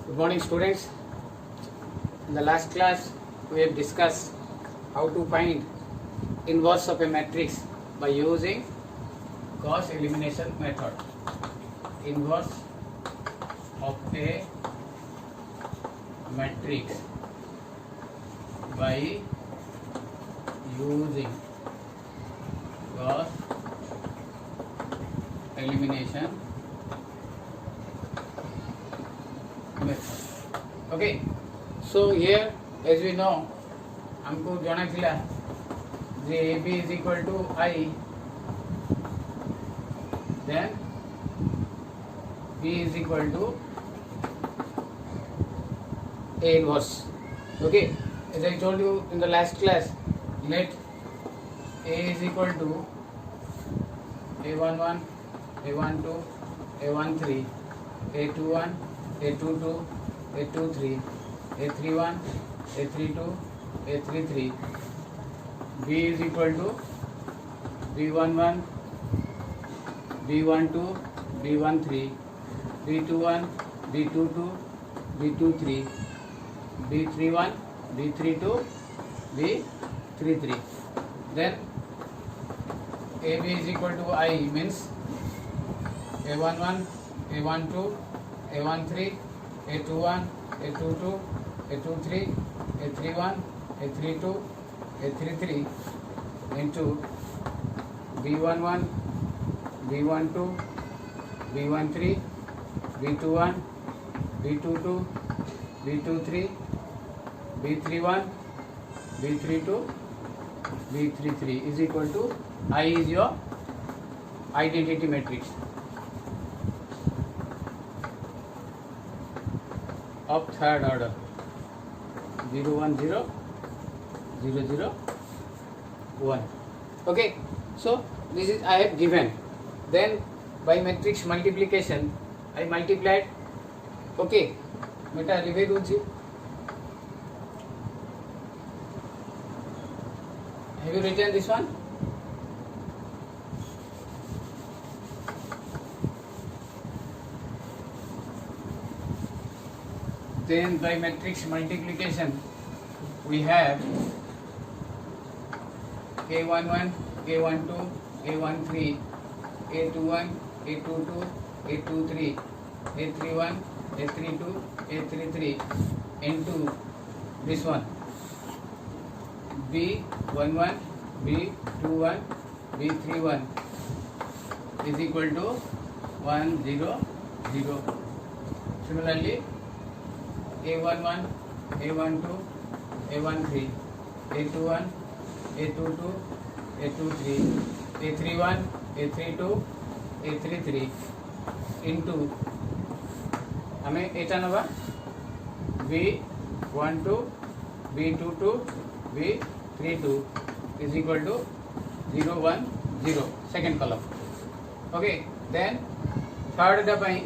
Good morning, students. In the last class, we have discussed how to find inverse of a matrix by using Gauss elimination method. Inverse of a matrix by using Gauss elimination method. Okay, so here as we know हमको जाना थिला जे AB is equal to I, then B is equal to A inverse. Okay, as I told you in the last class, let A is equal to A11, A12, A13, A21, A22, A23, A31, A32, A33. B is equal to B11, B12, B13, B21, B22, B23, B31, B32, B33. Then AB is equal to I means A11, A12, A13, A21, A22, A23, A31, A32, A33 into B11, B12, B13, B21, B22, B23, B31, B32, B33 is equal to I is your identity matrix of third order 0 1 0 0 0 1. Okay, so this is I have given, then by matrix multiplication I multiplied. Okay, meta लिखे दूँगी. Have you written this one? Then by matrix multiplication we have A11, A12, A13, A21, A22, A23, A31, A32, A33 into this one B11, B21, B31 is equal to 1 0 0. Similarly A11, A12, A13, A21, A22, A23, A31, A32, A33 into हमें एटा नवा B12, B22, B32 is equal to 0 1 0, second column. Okay, then third the by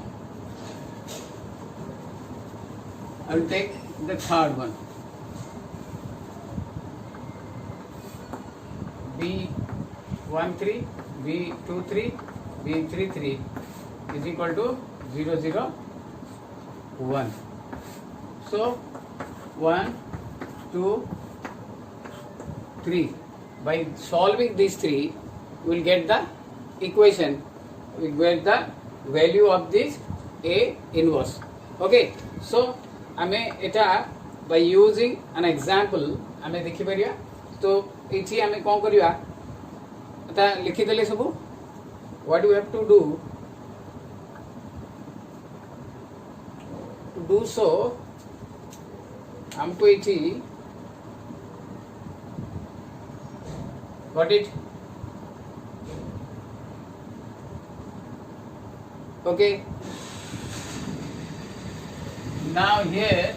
I will take the third one. B13, B23, B33 is equal to 0 0 1. So 1 2 3. By solving these three, we will get the equation. We get the value of this A inverse. Okay, so आमे एटा by using an example आमे देखि परिया. तो इछि आमे कोन करिया एटा लिखि देले सब. What you have to do so हमको इछि got it. Okay, now here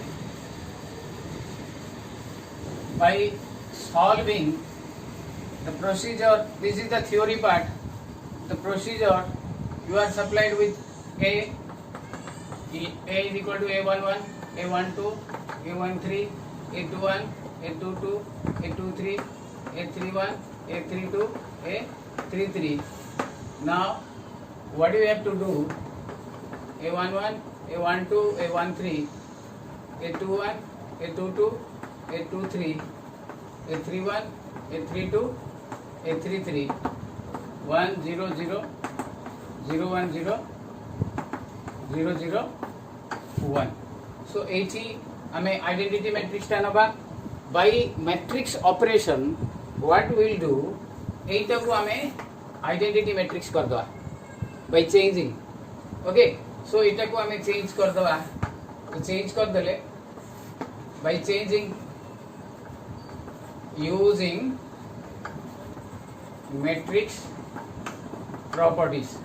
by solving the procedure, this is the theory part. The procedure you are supplied with A is equal to A11, A12, A13, A21, A22, A23, A31, A32, A33. Now what do you have to do? A11, A12, A13 A21, A22, A23, A31, A32, A33, 1 0 0 0 1 0 0 0 1. So एठी हमें identity matrix टा नबा by matrix operation what we will do एटा को हमें identity matrix कर दवा by changing. Okay so एटा को हमें चेंज कर दवा तो चेंज कर देले by changing using matrix properties.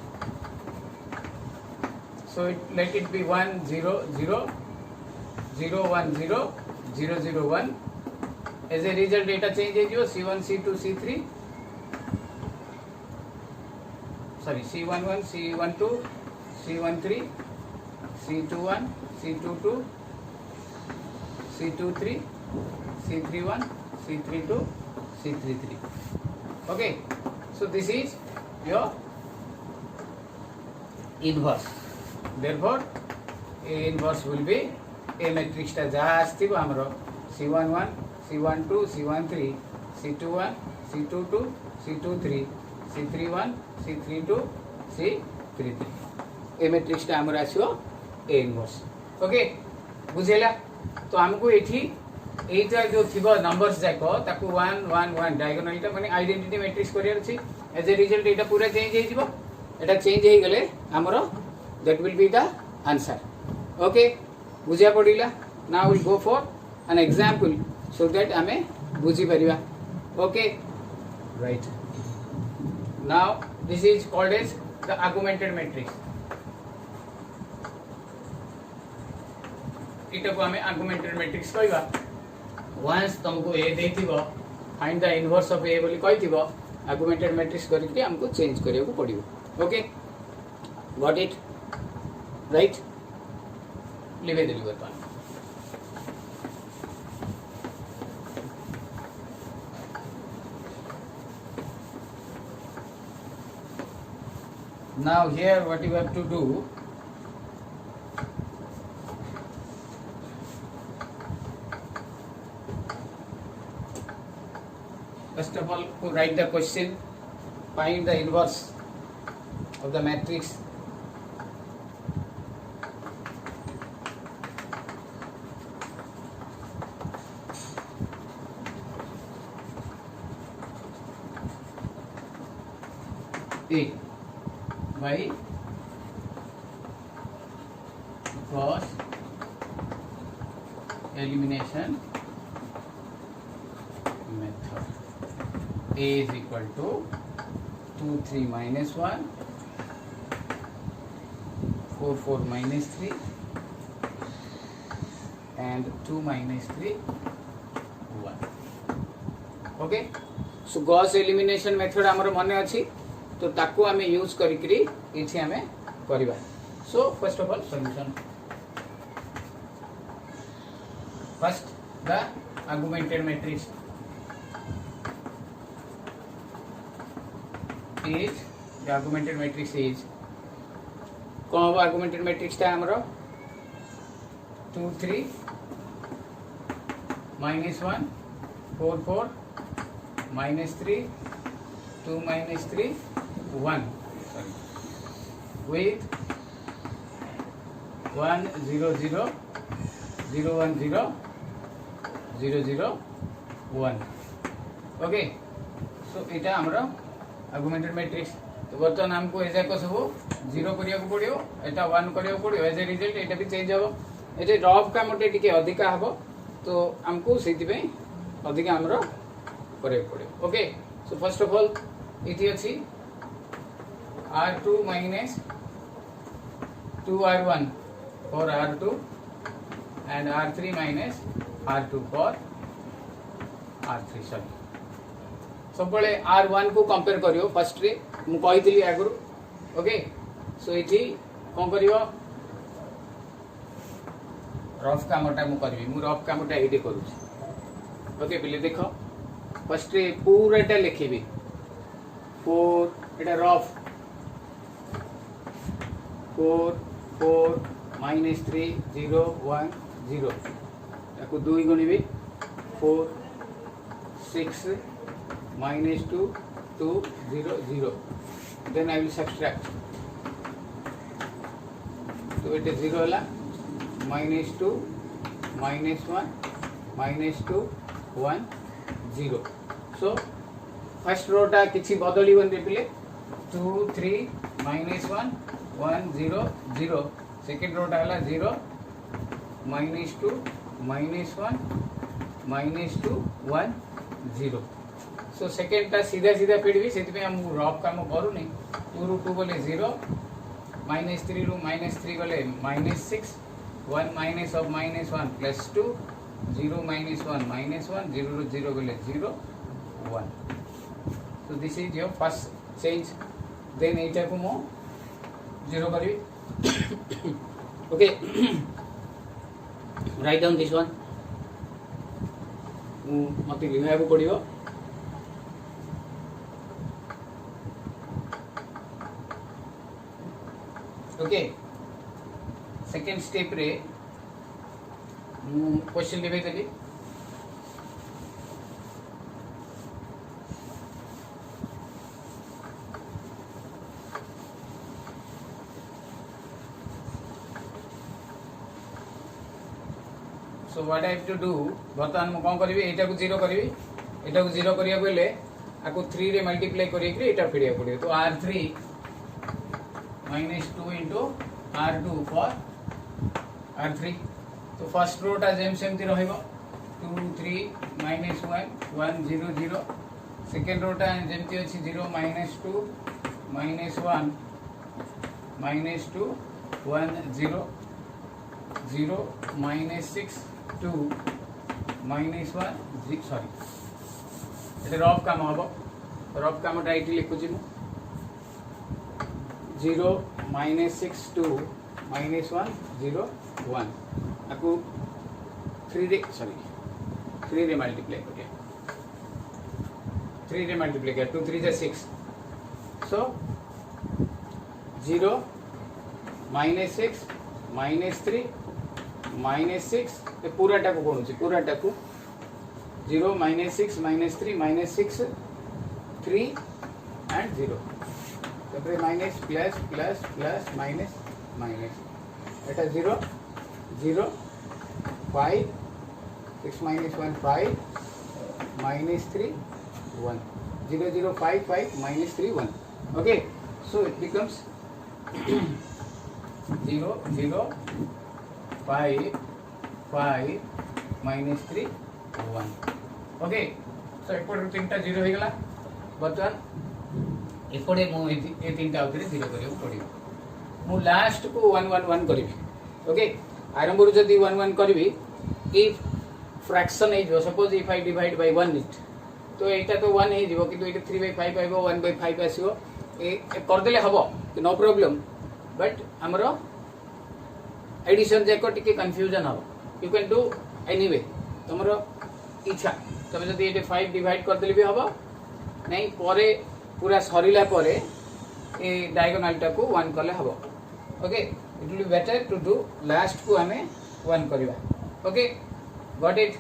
So let it be 1 0 0 0 1 0 0 0 1. As a result, data change is C1 C2 C3. Sorry, C11 C12 C13 C21 C22 C23 C31 C32 C33. Okay, so this is your inverse. Therefore A inverse will be A matrix टा जहाँ आस्तिव हमरो C11 C12 C13 C21 C22 C23 C31 C32 C33 A matrix टा हमरो आसियो A inverse. Okay बुझेला तो हमको एठी एटा जो थिबो नंबर्स जाको ताकू 1 1 1 डायगोनल टा माने आइडेंटिटी मैट्रिक्स करियर अछि एज ए रिजल्ट एटा पूरा चेंज हे जिवो एटा चेंज हे गेले हमरो that will be the answer. Okay बुझिया पडिला. Now will go for an example so that हमें बुझी परिबा. Okay right. Now this is called as the augmented matrix. इटा को हमें आर्गुमेंटेड मैट्रिक्स कहबा. वंस तुमको ए देथिबो find the inverse of A बोली कहिथिबो आर्गुमेंटेड मैट्रिक्स करके हमको चेंज करियो को पड़िबो. Okay got it right. लिवे देली बर्तमान now here what you have to do first of all to write the question find the inverse of the matrix A by cross elimination method. A is equal to 2 3 minus 1 4 4 minus 3 and 2 minus 3 1. Okay, so Gauss elimination method हमर मने अछि तो ताकू हमें use करिकरी इछि हमें करबा. So first of all solution. First the augmented matrix is the augmented matrix is कौन आर्गुमेंटेड मैट्रिक्स ता हमरो 2 3 minus 1 4 4 minus 3 2 minus 3 1 with 1 0 0 0 1 0 0 0 1. Okay so एटा हमरा आर्गुमेंटेड मैट्रिक्स. तो बर्तमान हमको एजा को सब 0 करिया को पड़ियो एटा 1 करिया को पड़ियो एज ए रिजल्ट एटा भी चेंज हबो. एटे रफ का मोटे टिके अधिका हबो तो हमको सेति पे अधिका हमरा करे पड़ियो. Okay so first of all इति अछि R2 minus 2R1 for R2 and R3 minus R2 for R3. Sorry सब बळे R1 को कंपेयर करियो फर्स्ट रे मु कहितली आगुर. ओके सो इथि कोन करियो रफ कामटा मु करबी. मु रफ कामटा एडे करू. ओके पहिले देखो फर्स्ट रे पूराटा लिखिबी 4 एटा रफ 4 4 minus 3 0 1 0 ताको 2 गुणिबी 4 6 minus 2 2 0 0 then I will subtract तो it is 0 La minus 2 minus 1 minus 2 1 0 so first row टा किछि बदली बन देपिले 2 3 minus 1 1 0 0 second row टा हला 0 minus 2 minus 1 minus 2 1 0 so second टा सीधा सीधा फेडबी सेति पे हम रफ काम करू नै 2 ରୁ 2 गले 0 minus 3 ରୁ minus 3 गले minus 6 1 minus of minus 1 plus 2 0 minus 1 minus 1 0 ରୁ 0 गले 0 1 so this is your first change then एटा को मो 0 करबी okay write down this one मते लिखा पड़ो ओके सेकेंड स्टेप रे क्वेश्चन लिखे देली so what I have to do बर्तमान मु कोन करबी एटा को 0 करबी एटा को 0 करिया बेले आको 3 रे मल्टीप्लाई करिया कि एटा फेडिया पड़ियो तो r3 minus 2 into r2 for r3 तो फर्स्ट रो टा जेम सेमती रहइबो 2 3 minus 1 1 0 0 सेकंड रो टा जेमती अछि 0 minus 2 minus 1 minus 2 1 0 0 minus 6 2 minus 1 sorry एटा रफ काम हबो रफ काम टा एठी लिखुची मु 0 minus 6 2 minus 1 0 1 आपको 3 रे मल्टीप्लाई करिए 3 रे मल्टीप्लाई किया 2 3 जा 6 सो 0 minus 6 minus 3 minus 6 ये पूरा टा को कोन छी पूरा टा को 0 minus 6 minus 3 minus 6 3 and 0 तो minus plus plus plus minus minus Etah 0 0 5 6 minus 1 5 minus 3 1 0 0 5 5 minus 3 1 okay so it becomes 0 0 5 5 minus 3 1 okay so एपट तीनटा 0 हो गला बर्तमान एपटे मु ए तीनटा उतरे 0 करियो पड़ियो मु लास्ट को 1 1 1 करबी ओके आरंभ रु जदी 1 1 करबी इफ फ्रैक्शन हे जो suppose if I divide by 1 it तो एटा तो 1 हे जिवो किंतु एटा 3/5 आइबो 1/5 आसीबो ए कर देले हबो नो प्रॉब्लम बट हमरो एडिशन जेको टिके कंफ्यूजन हबो यू कैन डू एनीवे तमरो इच्छा तमे जदी एटे 5 डिवाइड कर देले भी हबो नहीं परे पूरा सरीला परे ए डायगोनल टा को 1 करले हबो okay it will be better to do last को हमें 1 करबा ओके गॉट इट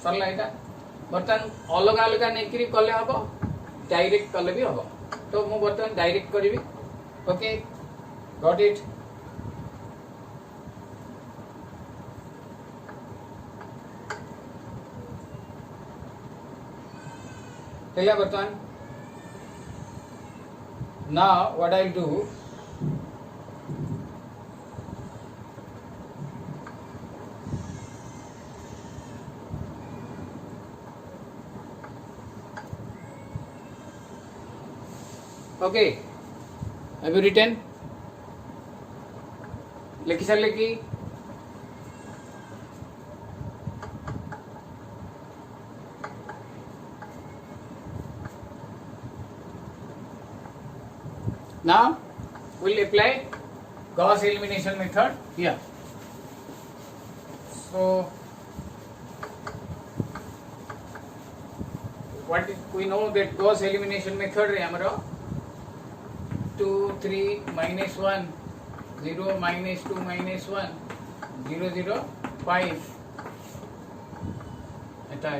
सरला एटा बर्तन अलग अलग नेकरी करले हबो डायरेक्ट करले भी हबो तो मु बर्तन डायरेक्ट करबी ओके गॉट इट चलिए बर्तन now what I'll do okay have you written लिखी सारे कि now we'll apply Gauss elimination method here. So what we know that Gauss elimination method रे हमरो 2 3 minus 1 0 minus 2 minus 1 0 0 5 এটা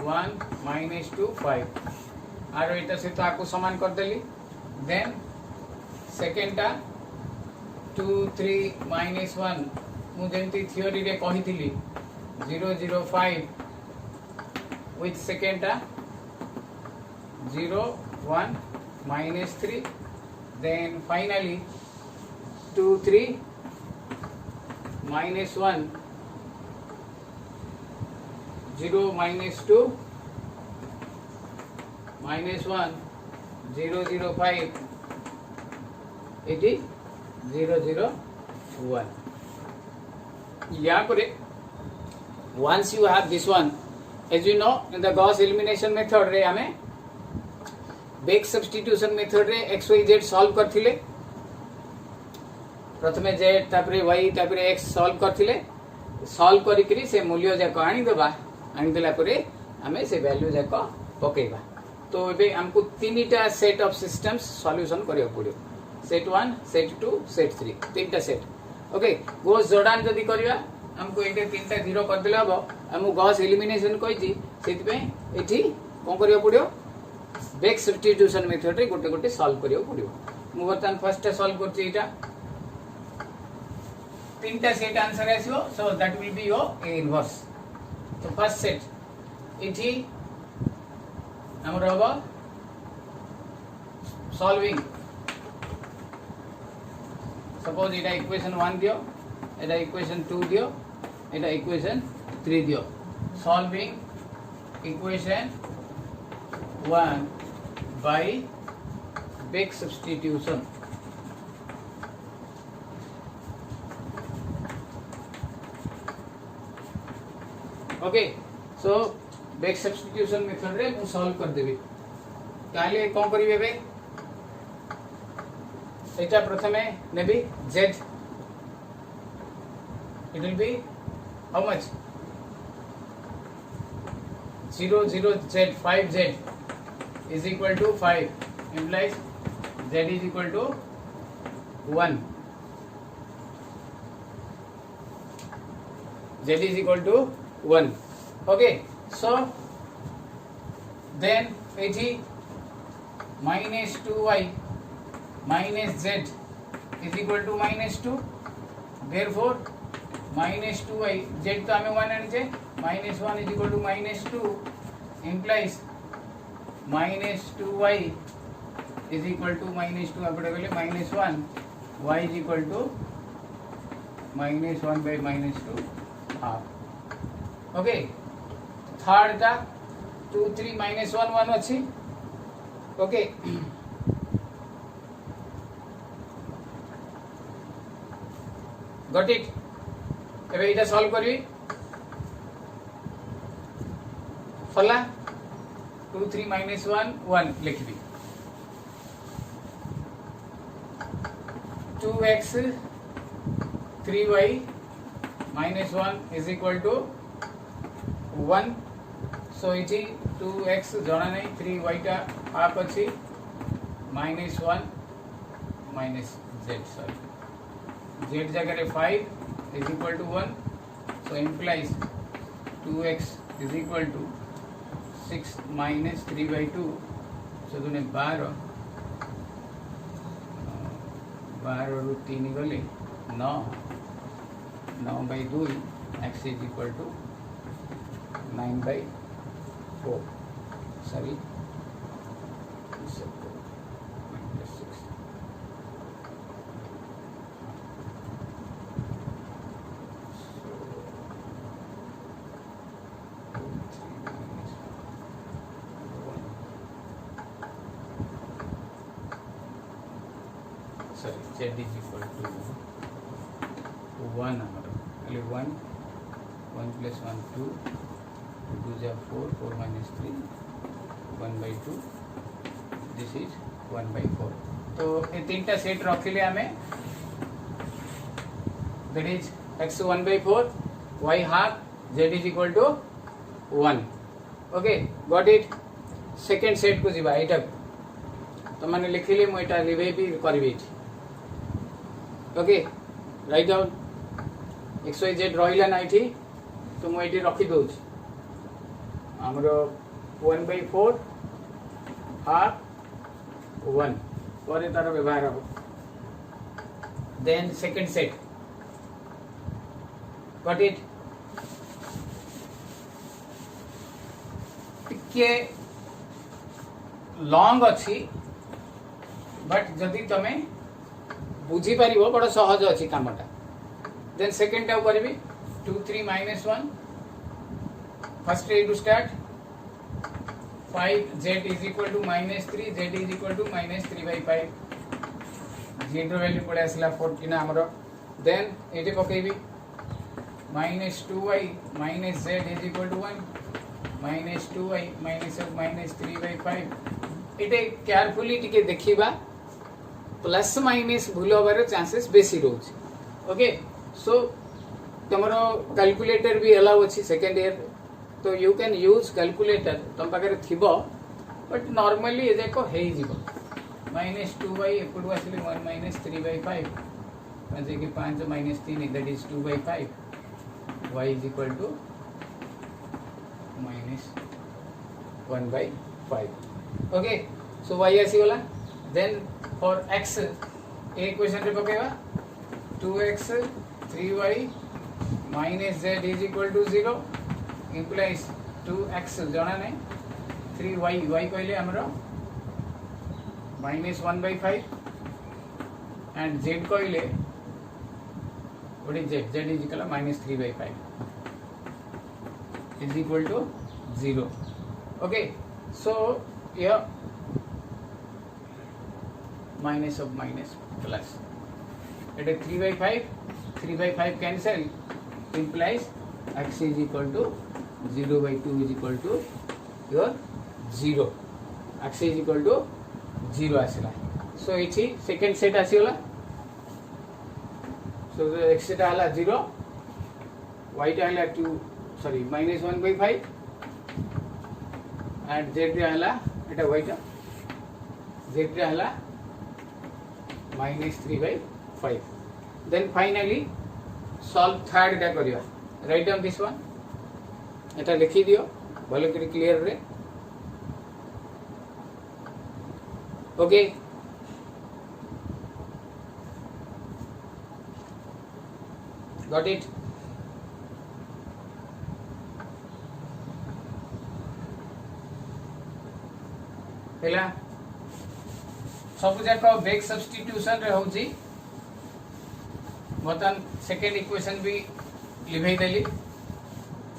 1 minus 2 5 आरो एटा से तो आपको समान कर देली देन सेकेंड टा 2 3 minus 1 मु जेंती थ्योरी रे कहिथिली 0 0 5 with second टा 0 1 minus 3 then finally 2 3 minus 1 0 minus 2 minus 1 0 0 5 80 0 0 1 यहाँ पर once you have this one as you know in the Gauss elimination method रे हमें बेक सब्स्टिट्यूशन मेथड रे x y z सॉल्व करथिले प्रथमे z तापरे y तापरे x सॉल्व करथिले सॉल्व करी करी से मूल्य जाक आनी देबा आनी देला परे हमें से वैल्यू जाक पकेबा तो एबे हमको तीनटा सेट ऑफ सिस्टम्स सॉल्यूशन करियो पड़ियो सेट 1 सेट 2 सेट 3 तीनटा सेट ओके गॉस जॉर्डान जदी करिया हमको एटे तीनटा जीरो कर देला हबो हमको गॉस एलिमिनेशन कहिची सेति पे एठी कोन करियो पड़ियो बेक सब्स्टिट्यूशन मेथड रे गोटे गोटे सॉल्व करियो पड़ियो मु बर्तन फर्स्ट सॉल्व करची एटा तीनटा सेट आंसर आसीबो so that will be your inverse तो फर्स्ट सेट एठी हमर हबो सॉल्विंग सपोज एटा इक्वेशन 1 दियो एटा इक्वेशन 2 दियो एटा इक्वेशन 3 दियो solving equation 1 by Beck substitution okay so Beck substitution method रे मु सॉल्व कर देबी ताले कोन करिवे बे एटा प्रथमे नेबी z it will be how much 0 0 z 5z is equal to 5 implies z is equal to 1 z is equal to 1 okay so then it minus 2y minus z is equal to minus 2 therefore minus 2y z तो हमें 1 आनी चाहिए minus 1 is equal to minus 2 implies minus 2y is equal to minus 2 अपने बोले minus 1 y is equal to minus 1 by minus 2 half okay third टा 2 3 minus 1 1 अच्छी okay got it एबे इटा सॉल्व करबी फला 2 3 minus 1 1 लिखबी 2x 3y minus 1 is equal to 1 so इठी 2x जणा नहीं 3y टा हाफ अछि minus 1 minus z sorry z जगह रे 5 is equal to 1 so implies 2x is equal to 6 minus 3 by 2 so दुने 12 रू 3 गले 9 by 2 x is equal to 9 by 4 sorry sorry z is equal to 1 only 1 plus 1 2 2 is 4 4 minus 3 1 by 2 this is 1 by 4 तो ये तीनटा set रखिले हमें that is x 1 by 4 y half z is equal to 1 okay got it second set को जीवा एटा तो मैंने लिखिले मुझे लिभे भी करी okay write down x y z रहा ना ये तो मुझे रखीदे आमर 1/4 हाफ 1 पर तार व्यवहार हम then second set got it टिके लॉन्ग अच्छी बट जदि तमे बुझी पार बड़ सहज अच्छी कामटा देन सेकेंड टाउ करी 2 3 -1 first a to start 5 z is equal to -3 z is equal to -3/5 z रो वैल्यू पड़े आसला 14 हमरो देन एटे पकेबी -2y - z is equal to 1 -2y -3/5 एटे केयरफुली टिके देखिबा प्लस माइनस भूल होबार चांसेस बेसी रोच ओके सो तमरो कैलकुलेटर भी अलाउ अछि सेकंड ईयर तो यू कैन यूज कैलकुलेटर तुम पाखे थो बट नॉर्मली ये जाक हो -2y एपटू आसिले 1 - 3/5 जे कि 5 - 3 that is 2/5 y is equal to -1/5 okay so y आसीगला देन फॉर x ए इक्वेशन रे पकेबा 2x 3y - z is equal to 0 implies 2x जना नहीं 3y y कहले हमरो -1/5 and z कहले what is z is equal to -3/5 is equal to 0 okay so here minus of minus plus it is 3/5 cancel implies x is equal to 0/2 is equal to your 0 x is equal to 0 आसला सो ये second set आसीगला सो x टा हला 0 y टा हला 2 sorry -1/5 and z टा हला एटा y टा z टा हला -3/5 देन फाइनली सॉल्व थर्ड टा करिया राइट डाउन दिस वन एटा लिखी दियो भले करी क्लियर रे ओके गॉट इट पहला सब जाक बेक सब्स्टिट्यूशन रे होची बर्तन सेकेंड इक्वेशन भी लिभे देली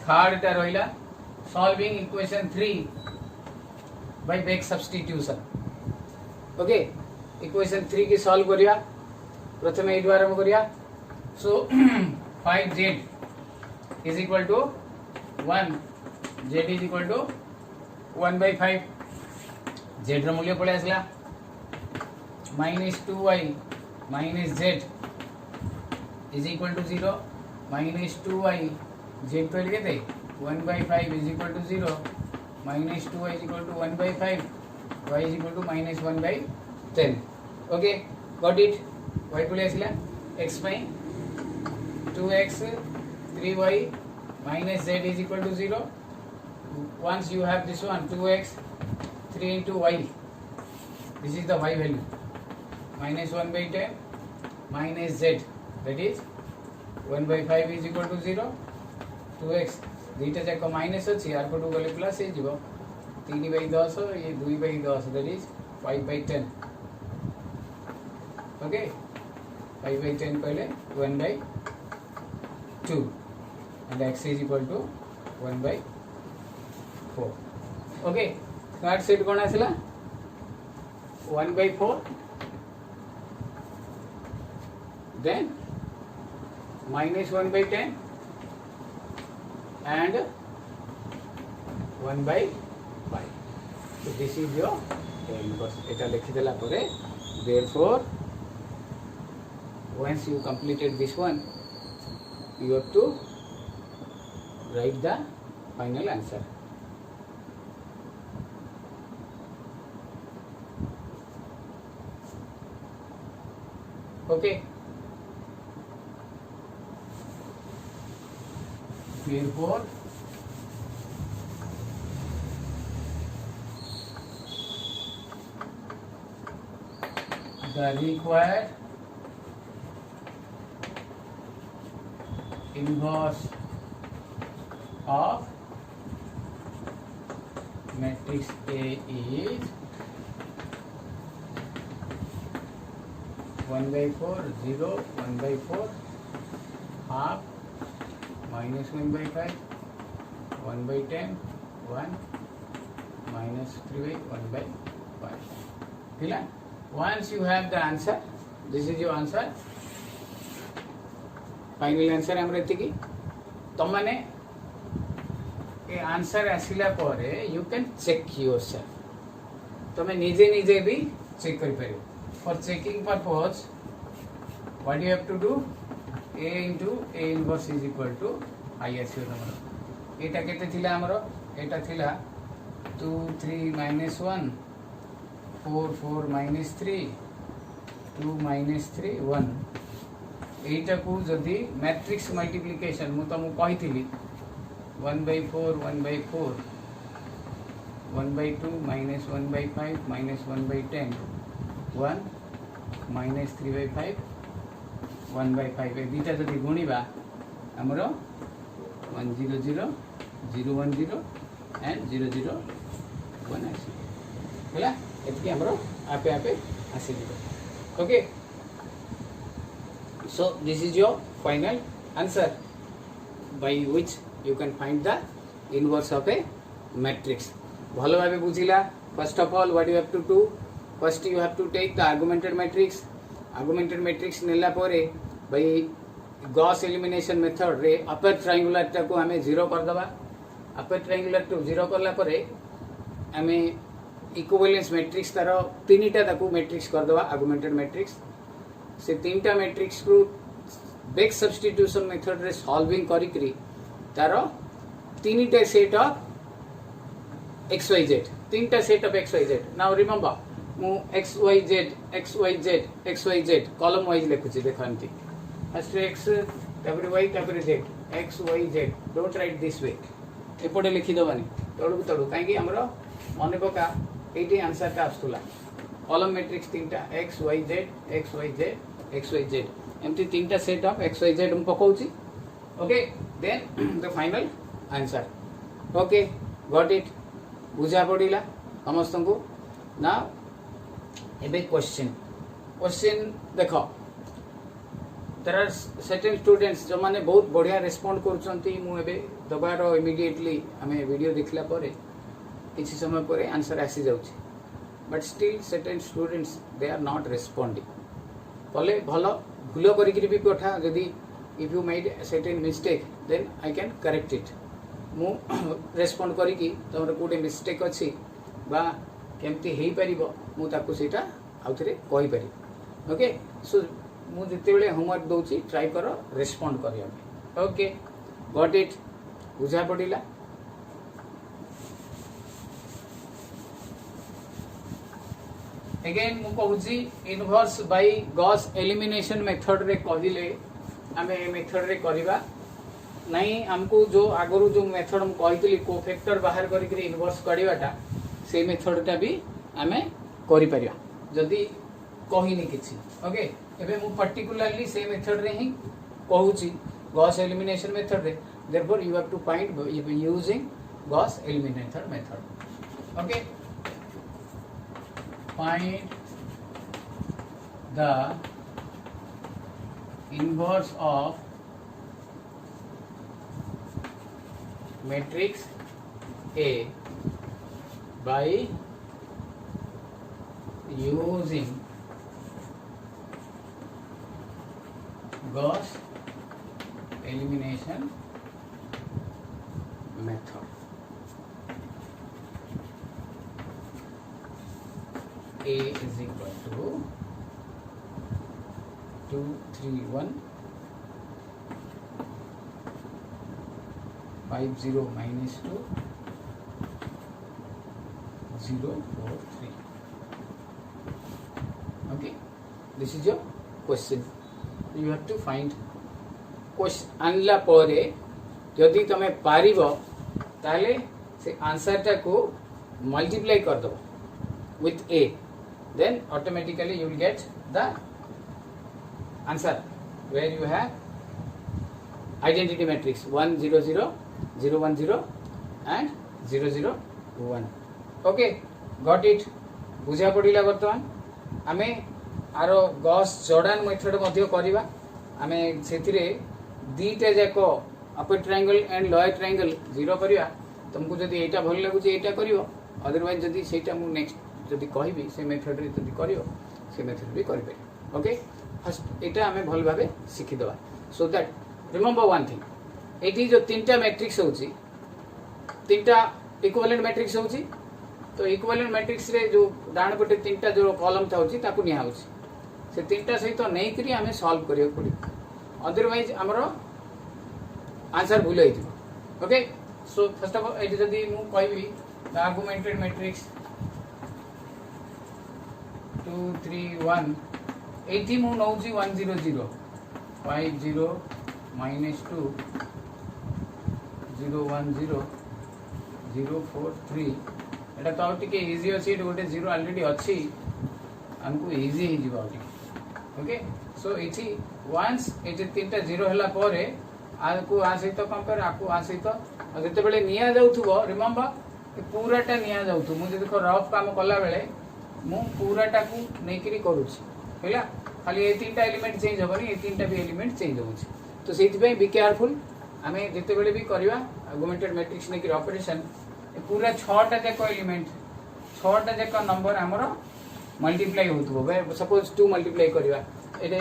थर्ड टा रहिला solving equation 3 by back substitution okay equation 3 की सॉल्व करिया प्रथमे एडु आरंभ करिया so 5z is equal to 1 z is equal to 1/5 z रो मूल्य पड़े आसला -2y - z is equal to 0 -2y z को लिखे 1/5 is equal to 0 -2y is equal to 1/5 y is equal to -1/10 okay got it y को लेसला x by 2x 3y - z is equal to 0 once you have this one 2x 3 into y this is the y value -1/10 minus z that is 1/5 is equal to 0 2x दुईटा जाक minus अच्छी are को गले plus हो 3/10 ये 2/10 that is 5/10 okay 5/10 कहले 1/2 and x is equal to 1/4 okay third set कोन आसला 1/4 then -1/10 and 1/5 so this is your inverse eta likhi dela pore therefore once you completed this one you have to write the final answer Okay. Therefore, the required inverse of matrix A is 1/4, 0, 1/4, half, -1/5, 1/10, 1, -3/1/5. Clear? Once you have the answer, this is your answer. Final answer हमरे एतिकी. तुम माने ये answer आसिला परे you can check yourself. तुमे निजे निजे भी check करि परियो. For checking purpose, what you have to do? A into A inverse is equal to I आसियो तमरो. एटा केते थिला हमरो? एटा थिला 2 3 -1 4 4 -3 2 -3 1. एटा को जदि मैट्रिक्स मल्टीप्लिकेशन मु तुमको कहिथिली 1/4 1/4 1/2 -1/5 -1/10 1 -3/5 1/5 ए दुटा जदि गुणिबा हमरो 1 0 0 0 1 0 एंड 0 0 1 आसी होला एतकी हमरो आपे आपे आसी दिबो. Okay. So this is your final answer by which you can find the inverse of a matrix. भलो भाबे बुझिला. First of all, what you have to do? First you have to take the augmented matrix. Augmented matrix नेला परे भाई Gauss elimination method रे upper triangular टा को हमें 0 कर दबा. upper triangular to 0 करला परे हमें इक्विवेलेंस मैट्रिक्स तार तीनटा ताकू मैट्रिक्स कर दबा augmented matrix. से तीनटा मैट्रिक्स को बैक सब्स्टिट्यूशन मेथड रे सॉल्विंग करी करी तार तीनटा सेट ऑफ xyz तीनटा set of xyz. Now remember मु xyz कॉलम वाइज लिखुची. देखो एमती फर्स्ट x तापर y तापर z xyz. Don't write this way. एपटे लिखि दबानी तळु तळु काहे कि हमरो मने पका एटी आंसर का आस्तुला. कॉलम मैट्रिक्स तीनटा xyz xyz एमती तीनटा सेट ऑफ xyz हम पकाउची. Okay. Then the final answer. Okay. Got it. बुझा पड़िला समस्त को. नाउ एबे क्वेश्चन देखो. देयर आर सर्टेन स्टूडेंट्स जो माने बहुत बढ़िया रिस्पोंड करछंती. मु एबे दबारो इमीडिएटली हमें वीडियो देखला परे किछि समय परे आंसर आसी जाउची. But still certain students they are not responding. भले भलो भूल करिकरी भी पठा. यदि if you made certain mistake then I can correct it. मु रेस्पोंड करिकी तमर कोटे मिस्टेक अछि बा केमती हेई परिबो मु ताकू सेटा आउथरे कहि पारि. ओके. सो मु जते बेले होमवर्क दोची ट्राई करो रेस्पोंड करिया. ओके. Got it. बुझा पड़िला. अगेन मु कहूची inverse by Gauss elimination method रे कहिले आमे ए मेथड रे करिबा नहीं. हमको जो आगरु जो मेथड हम कहितली कोफैक्टर बाहर करी के इनवर्स करिवाटा से मेथड टा भी आमे करि परिया जदी कहिनी किछि. ओके. एबे मु पर्टिकुलरली से मेथड रे ही कहूची गॉस एलिमिनेशन मेथड रे. Therefore you have to find using Gauss elimination method. Okay. Find the inverse of matrix A by using Gauss elimination method. A is equal to 2 3 1 5 0 minus 2 0 4 3. Okay, this is your question you have to find question आनला परे जदि तमे पारिबो ताले से answer टा को multiply कर दो with a, then automatically you will get the answer where you have identity matrix 1 0 0 0 1 0 and 0 0 1. Okay, got it? बुझा पड़िला वर्तमान आमे आरो गॉस जॉर्डन मेथड मध्ये करिवा आमे सेथिरे दीटा जाको upper triangle and lower triangle zero करिवा तुमको जदी एटा भल लागु जे एटा करिवो अदरवाइज जदी सेटा मु नेक्स्ट जदि कहबी से मेथड रे जदि करियो से मेथड भी करि पारे. ओके, फर्स्ट एटा हमें भल भाबे सिखि दवा so that remember one thing eighty जो तीनटा मैट्रिक्स होची तीनटा इक्विवेलेंट मैट्रिक्स होची तो इक्विवेलेंट मैट्रिक्स रे जो डाण पटे तीनटा जो कॉलम थाउची ताकू निया होची से तीनटा सहित तो नै करी हमें सॉल्व करियो पड़ी अदरवाइज हमरो आंसर भूल होई दिबो. Okay, so first of all eighty जदि मु कहबी द आर्गुमेंटेड मैट्रिक्स 2 3 1 एटी मु नौजी 1 0 0 5 0 minus 2 0 1 0 0 4 3 एटा तो टिके इजी अछि गोटे 0 ऑलरेडी अछि हमको इजी ही जीवा टिके. ओके, सो इथि वंस एटे तीनटा 0 हला परे आकु आ सहित कंपेयर आकु आ सहित जते बेले निया जाउथबो रिमेंबर पूराटा निया जाउथु मु जे देखो रफ काम कला बेले मु पूराटा को नेकरी करूछि हैला खाली ए तीनटा एलिमेंट चेंज होबनी ए तीनटा भी एलिमेंट चेंज होउछि तो सेति पे बी केयरफुल आमे जते बेले भी करबा आर्गुमेंटेड मैट्रिक्स नेकरी ऑपरेशन पूरा 6टा जाक एलिमेंट 6टा जाक नंबर हमरो मल्टीप्लाई होतबो बे सपोज 2 मल्टीप्लाई करबा एटे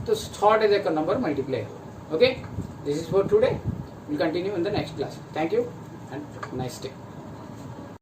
तो 6टा जाक नंबर मल्टीप्लाई हो. Okay, this is for today. We'll continue in the next class. Thank you and nice day.